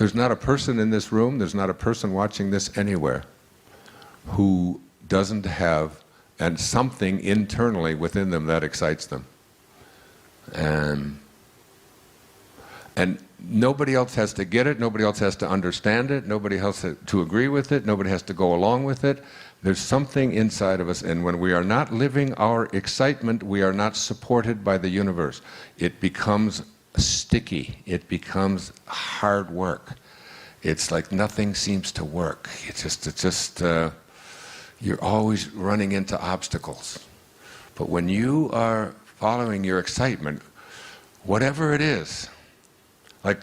There's not a person in this room, there's not a person watching this anywhere who doesn't have something internally within them that excites them. And nobody else has to get it, nobody else has to understand it, nobody else has to agree with it, nobody has to go along with it. There's something inside of us, and when we are not living our excitement, we are not supported by the universe. It becomes sticky, it becomes hard work. It's like nothing seems to work. You're always running into obstacles. But when you are following your excitement, whatever it is, like,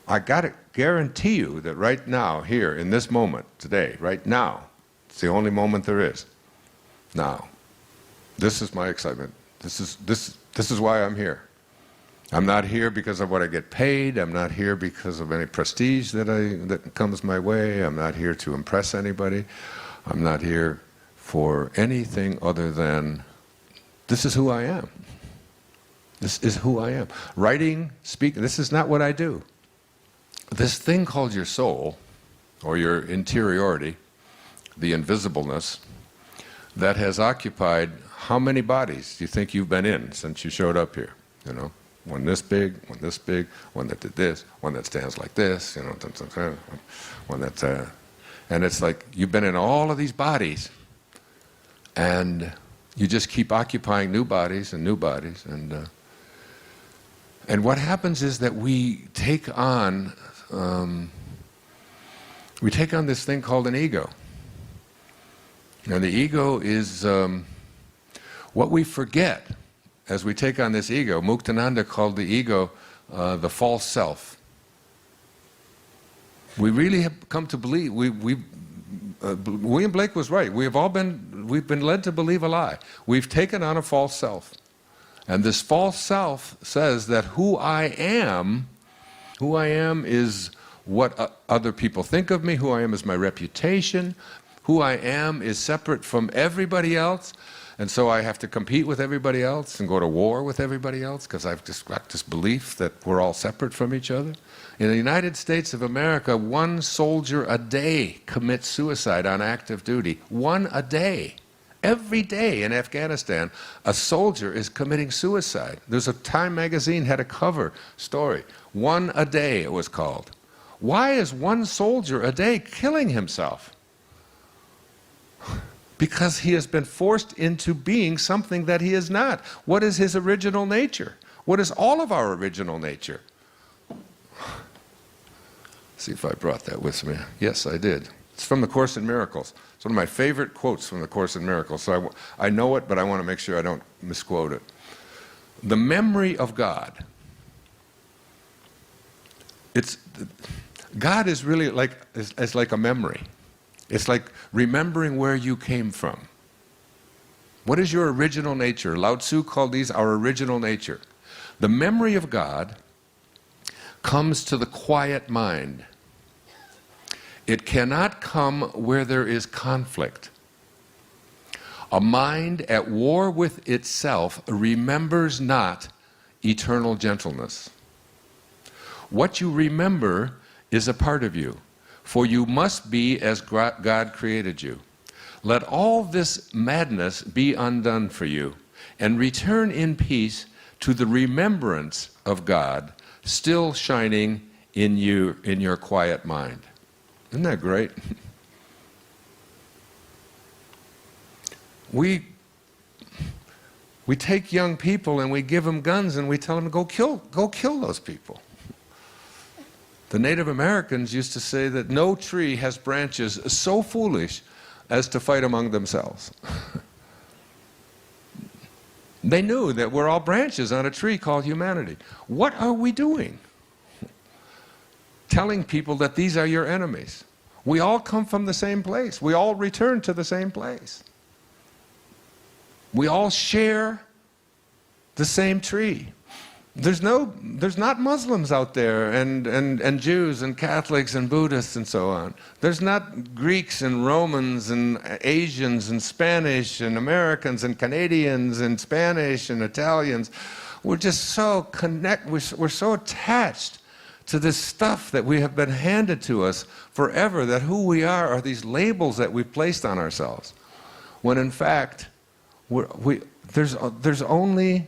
I gotta guarantee you that right now, here, in this moment, today, right now, it's the only moment there is. Now, this is my excitement. This is why I'm here. I'm not here because of what I get paid. I'm not here because of any prestige that comes my way. I'm not here to impress anybody. I'm not here for anything other than, this is who I am. This is who I am. Writing, speaking, this is not what I do. This thing called your soul, or your interiority, the invisibleness, that has occupied how many bodies do you think you've been in since you showed up here? You know, one this big, one that did this, one that stands like this, you know, one that's, and it's like you've been in all of these bodies, and you just keep occupying new bodies, and what happens is that we take on this thing called an ego. And the ego is what we forget as we take on this ego. Muktananda called the ego the false self. We really have come to believe, William Blake was right, we've been led to believe a lie. We've taken on a false self. And this false self says that who I am is what other people think of me, who I am is my reputation, who I am is separate from everybody else, and so I have to compete with everybody else and go to war with everybody else because I've just got this belief that we're all separate from each other. In the United States of America, 1 soldier a day commits suicide on active duty. 1 a day. Every day in Afghanistan, a soldier is committing suicide. There's a Time magazine had a cover story. 1 a day, it was called. Why is 1 soldier a day killing himself? Because he has been forced into being something that he is not. What is his original nature? What is all of our original nature? See if I brought that with me. Yes, I did. It's from the Course in Miracles. It's one of my favorite quotes from the Course in Miracles. So I know it, but I want to make sure I don't misquote it. The memory of God. God is really it's like a memory. It's like remembering where you came from. What is your original nature? Lao Tzu called these our original nature. The memory of God comes to the quiet mind. It cannot come where there is conflict. A mind at war with itself remembers not eternal gentleness. What you remember is a part of you, for you must be as God created you. Let all this madness be undone for you, and return in peace to the remembrance of God, still shining in you, in your quiet mind. Isn't that great? We take young people and we give them guns and we tell them, go kill those people. The Native Americans used to say that no tree has branches so foolish as to fight among themselves. They knew that we're all branches on a tree called humanity. What are we doing? Telling people that these are your enemies. We all come from the same place. We all return to the same place. We all share the same tree. There's not Muslims out there and Jews and Catholics and Buddhists and so on. There's not Greeks and Romans and Asians and Spanish and Americans and Canadians and Spanish and Italians. We're just so we're so attached to this stuff that we have been handed to us forever, that who we are these labels that we placed on ourselves, when in fact there's only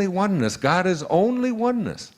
oneness. God is only oneness.